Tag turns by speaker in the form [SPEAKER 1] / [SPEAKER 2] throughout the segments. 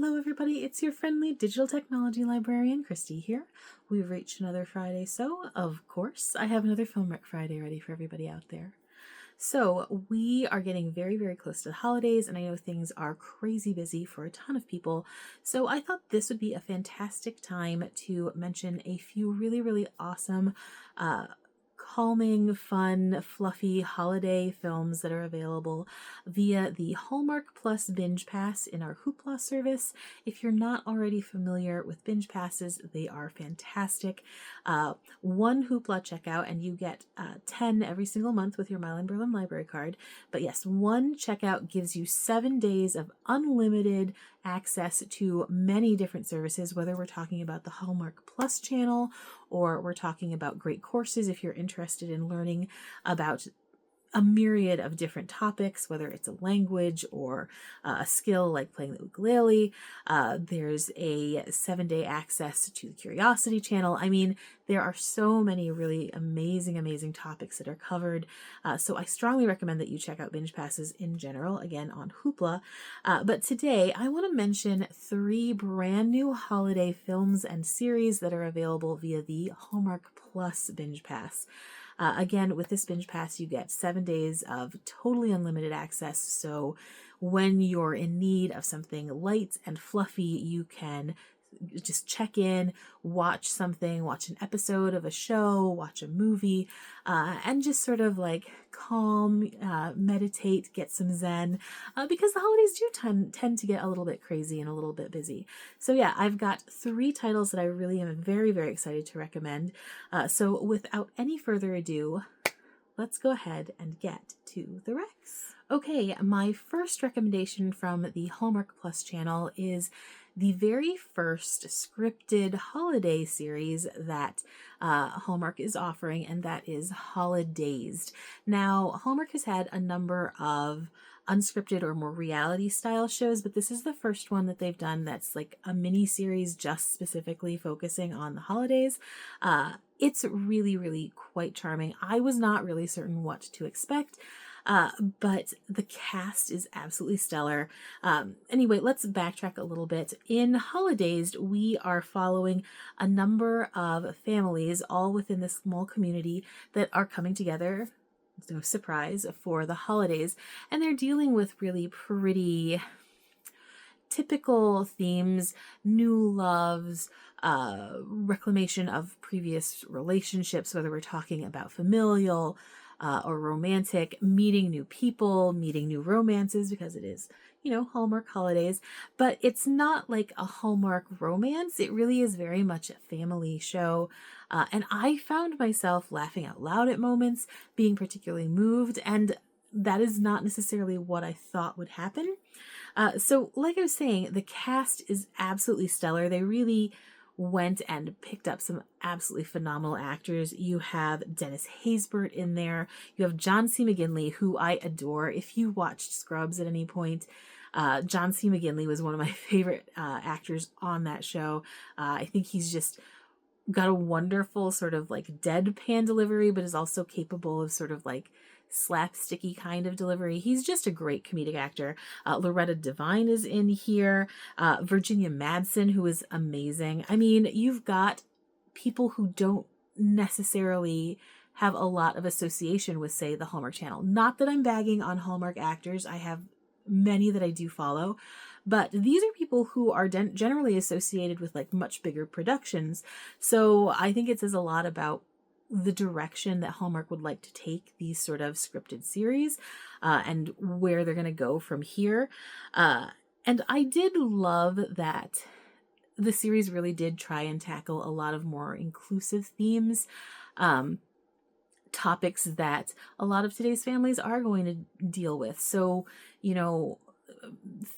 [SPEAKER 1] Hello everybody, it's your friendly digital technology librarian, Christy here. We've reached another Friday, so of course I have another Film Rec Friday ready for everybody out there. So we are getting very, very close to the holidays, and I know things are crazy busy for a ton of people. So I thought this would be a fantastic time to mention a few really, really awesome calming, fun, fluffy holiday films that are available via the Hallmark Plus Binge Pass in our Hoopla service. If you're not already familiar with Binge Passes, they are fantastic. One Hoopla checkout and you get 10 every single month with your Milan-Berlin library card. But yes, one checkout gives you 7 days of unlimited access to many different services, whether we're talking about the Hallmark Plus channel or we're talking about great courses if you're interested in learning about a myriad of different topics, whether it's a language or a skill like playing the ukulele. There's a 7-day access to the Curiosity channel. I mean, there are so many really amazing, amazing topics that are covered. So I strongly recommend that you check out Binge Passes in general, again, on Hoopla. But today I want to mention 3 brand new holiday films and series that are available via the Hallmark Plus Binge Pass. Again, with this Binge Pass, you get 7 days of totally unlimited access. So when you're in need of something light and fluffy, you can just check in, watch something, watch an episode of a show, watch a movie, and just sort of like calm, meditate, get some zen, because the holidays do tend to get a little bit crazy and a little bit busy. So yeah, I've got 3 titles that I really am very, very excited to recommend. So without any further ado, let's go ahead and get to the recs. Okay, my first recommendation from the Hallmark Plus channel is the very first scripted holiday series that Hallmark is offering, and that is Holidazed. Now, Hallmark has had a number of unscripted or more reality style shows, but this is the first one that they've done that's like a mini series just specifically focusing on the holidays. It's really, really quite charming. I was not really certain what to expect, but the cast is absolutely stellar. Anyway, let's backtrack a little bit. In Holidazed, we are following a number of families all within this small community that are coming together, no surprise, for the holidays, and they're dealing with really pretty typical themes: new loves, reclamation of previous relationships, whether we're talking about familial or romantic, meeting new people, meeting new romances, because it is, Hallmark holidays. But it's not like a Hallmark romance. It really is very much a family show. And I found myself laughing out loud at moments, being particularly moved, and that is not necessarily what I thought would happen. So like I was saying, the cast is absolutely stellar. They really went and picked up some absolutely phenomenal actors. You have Dennis Haysbert in there. You have John C. McGinley, who I adore. If you watched Scrubs at any point, John C. McGinley was one of my favorite actors on that show. I think he's just got a wonderful sort of like deadpan delivery, but is also capable of sort of like slapsticky kind of delivery. He's just a great comedic actor. Loretta Devine is in here. Virginia Madsen, who is amazing. I mean, you've got people who don't necessarily have a lot of association with, say, the Hallmark Channel. Not that I'm bagging on Hallmark actors. I have many that I do follow, but these are people who are generally associated with like much bigger productions. So I think it says a lot about the direction that Hallmark would like to take these sort of scripted series, and where they're going to go from here. And I did love that the series really did try and tackle a lot of more inclusive themes, topics that a lot of today's families are going to deal with. So,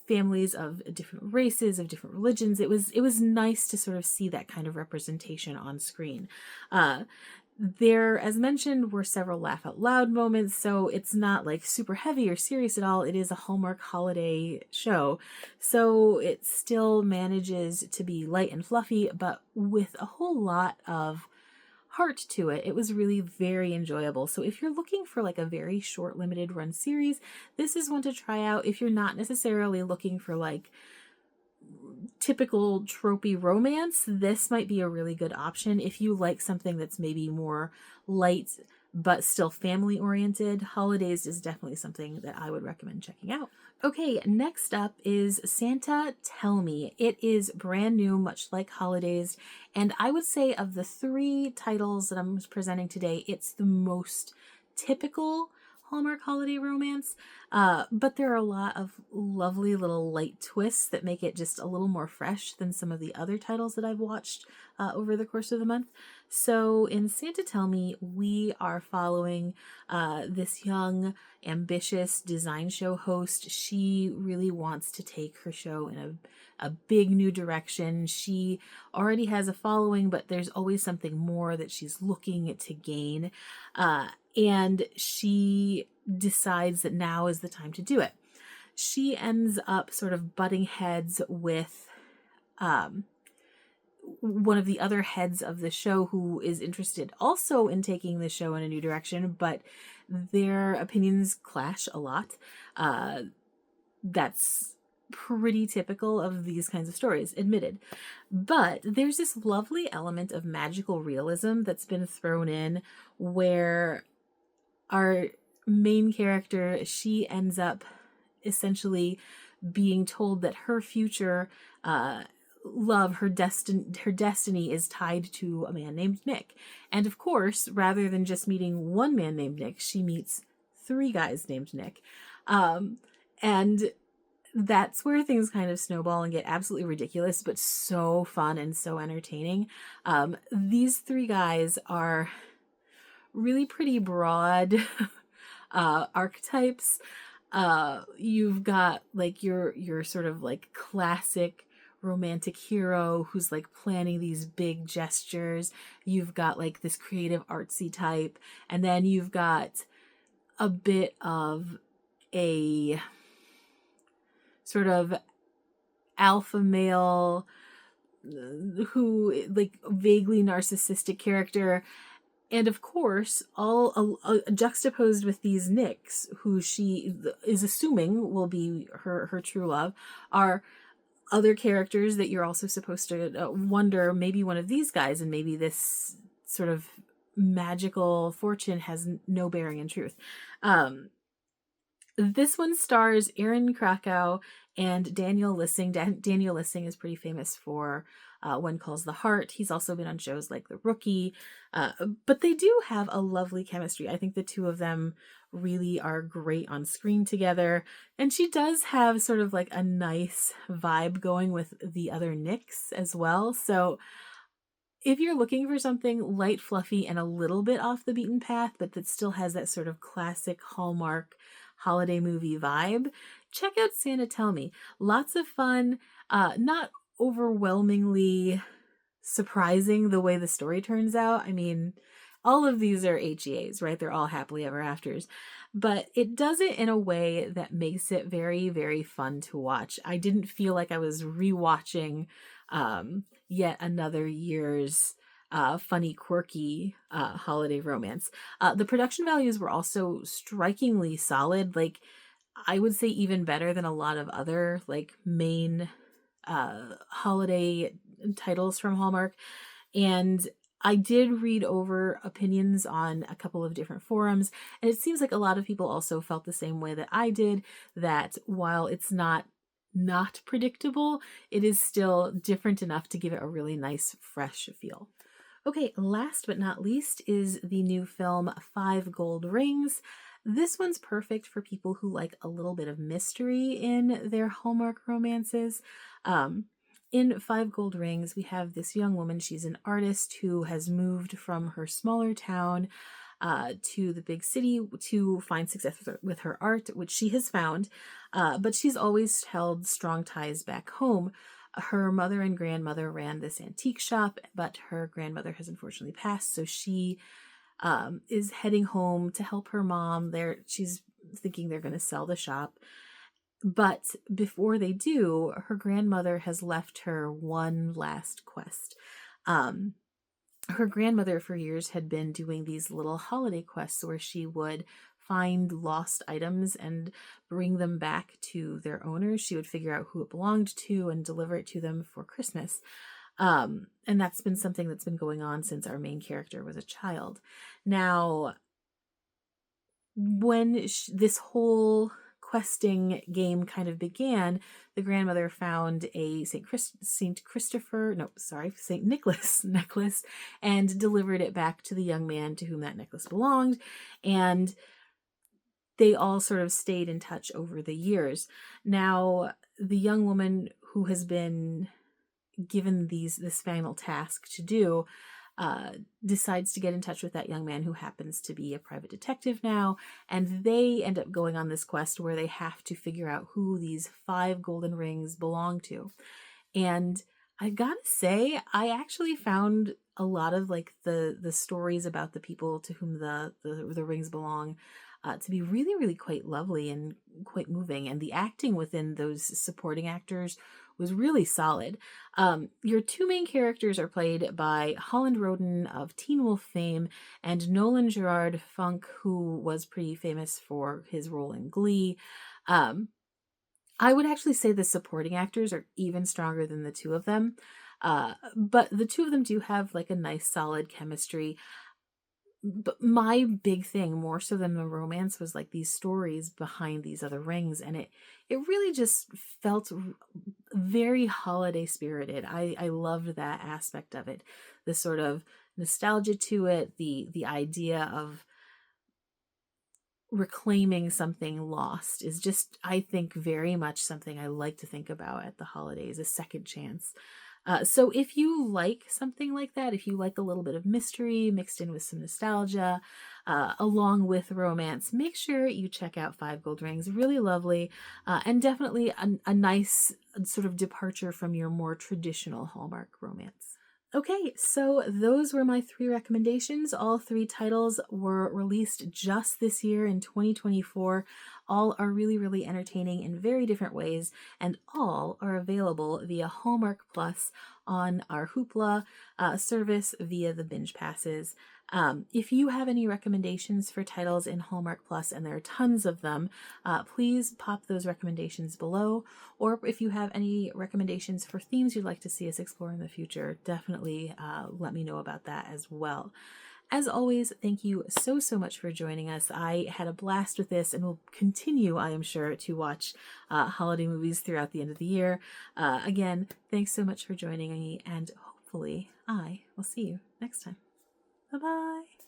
[SPEAKER 1] families of different races, of different religions. It was nice to sort of see that kind of representation on screen. There, as mentioned, were several laugh out loud moments, so it's not like super heavy or serious at all. It is a Hallmark holiday show, so it still manages to be light and fluffy, but with a whole lot of heart to it. It was really very enjoyable. So if you're looking for like a very short limited run series, this is one to try out. If you're not necessarily looking for like typical tropey romance, this might be a really good option. If you like something that's maybe more light but still family oriented, Holidays is definitely something that I would recommend checking out. Okay, next up is Santa Tell Me. It is brand new, much like Holidays, and I would say of the three titles that I'm presenting today, it's the most typical Hallmark holiday romance, but there are a lot of lovely little light twists that make it just a little more fresh than some of the other titles that I've watched over the course of the month. So in Santa Tell Me, we are following this young, ambitious design show host. She really wants to take her show in a big new direction. She already has a following, but there's always something more that she's looking to gain. And she decides that now is the time to do it. She ends up sort of butting heads with one of the other heads of the show who is interested also in taking the show in a new direction, but their opinions clash a lot. That's pretty typical of these kinds of stories, admitted. But there's this lovely element of magical realism that's been thrown in where our main character, she ends up essentially being told that her future love, her destiny is tied to a man named Nick. And of course, rather than just meeting one man named Nick, she meets three guys named Nick. And that's where things kind of snowball and get absolutely ridiculous, but so fun and so entertaining. These three guys are really pretty broad archetypes. You've got like your sort of like classic romantic hero who's like planning these big gestures. You've got like this creative artsy type, and then you've got a bit of a sort of alpha male who like vaguely narcissistic character. And of course, all juxtaposed with these Nicks, who she is assuming will be her true love, are other characters that you're also supposed to wonder, maybe one of these guys, and maybe this sort of magical fortune has no bearing in truth. This one stars Aaron Krakow and Daniel Lissing. Daniel Lissing is pretty famous for When Calls the Heart. He's also been on shows like The Rookie. But they do have a lovely chemistry. I think the two of them really are great on screen together. And she does have sort of like a nice vibe going with the other Nicks as well. So if you're looking for something light, fluffy, and a little bit off the beaten path, but that still has that sort of classic Hallmark holiday movie vibe, check out Santa Tell Me. Lots of fun, not overwhelmingly surprising the way the story turns out. I mean, all of these are HEAs, right? They're all happily ever afters. But it does it in a way that makes it very, very fun to watch. I didn't feel like I was rewatching yet another year's funny, quirky holiday romance. The production values were also strikingly solid. Like, I would say even better than a lot of other like main holiday titles from Hallmark. And I did read over opinions on a couple of different forums, and it seems like a lot of people also felt the same way that I did, that while it's not predictable, it is still different enough to give it a really nice, fresh feel. Okay, last but not least is the new film 5 Gold Rings. This one's perfect for people who like a little bit of mystery in their Hallmark romances. In 5 Gold Rings, we have this young woman. She's an artist who has moved from her smaller town to the big city to find success with her art, which she has found. But she's always held strong ties back home. Her mother and grandmother ran this antique shop, but her grandmother has unfortunately passed, so she is heading home to help her mom. She's thinking they're going to sell the shop. But before they do, her grandmother has left her one last quest. Her grandmother for years had been doing these little holiday quests where she would find lost items and bring them back to their owners. She would figure out who it belonged to and deliver it to them for Christmas. And that's been something that's been going on since our main character was a child. Now, when this whole questing game kind of began, the grandmother found a Saint Nicholas necklace and delivered it back to the young man to whom that necklace belonged. And they all sort of stayed in touch over the years. Now, the young woman who has been given this final task to do decides to get in touch with that young man who happens to be a private detective now, and they end up going on this quest where they have to figure out who these 5 golden rings belong to. And I gotta say, I actually found a lot of like the stories about the people to whom the rings belong to be really, really quite lovely and quite moving. And the acting within those supporting actors was really solid. Your 2 main characters are played by Holland Roden of Teen Wolf fame and Nolan Gerard Funk, who was pretty famous for his role in Glee. I would actually say the supporting actors are even stronger than the 2 of them. But the 2 of them do have like a nice solid chemistry. But my big thing, more so than the romance, was like these stories behind these other rings, and it really just felt very holiday spirited. I loved that aspect of it, the sort of nostalgia to it, the idea of reclaiming something lost is just, I think, very much something I like to think about at the holidays, a second chance. So if you like something like that, if you like a little bit of mystery mixed in with some nostalgia, along with romance, make sure you check out 5 Gold Rings. Really lovely, and definitely a nice sort of departure from your more traditional Hallmark romance. Okay, so those were my 3 recommendations. All 3 titles were released just this year in 2024. All are really, really entertaining in very different ways, and all are available via Hallmark Plus on our Hoopla service via the binge passes. If you have any recommendations for titles in Hallmark Plus, and there are tons of them, please pop those recommendations below. Or if you have any recommendations for themes you'd like to see us explore in the future, definitely let me know about that as well. As always, thank you so, so much for joining us. I had a blast with this and will continue, I am sure, to watch holiday movies throughout the end of the year. Again, thanks so much for joining me, and hopefully I will see you next time. Bye-bye.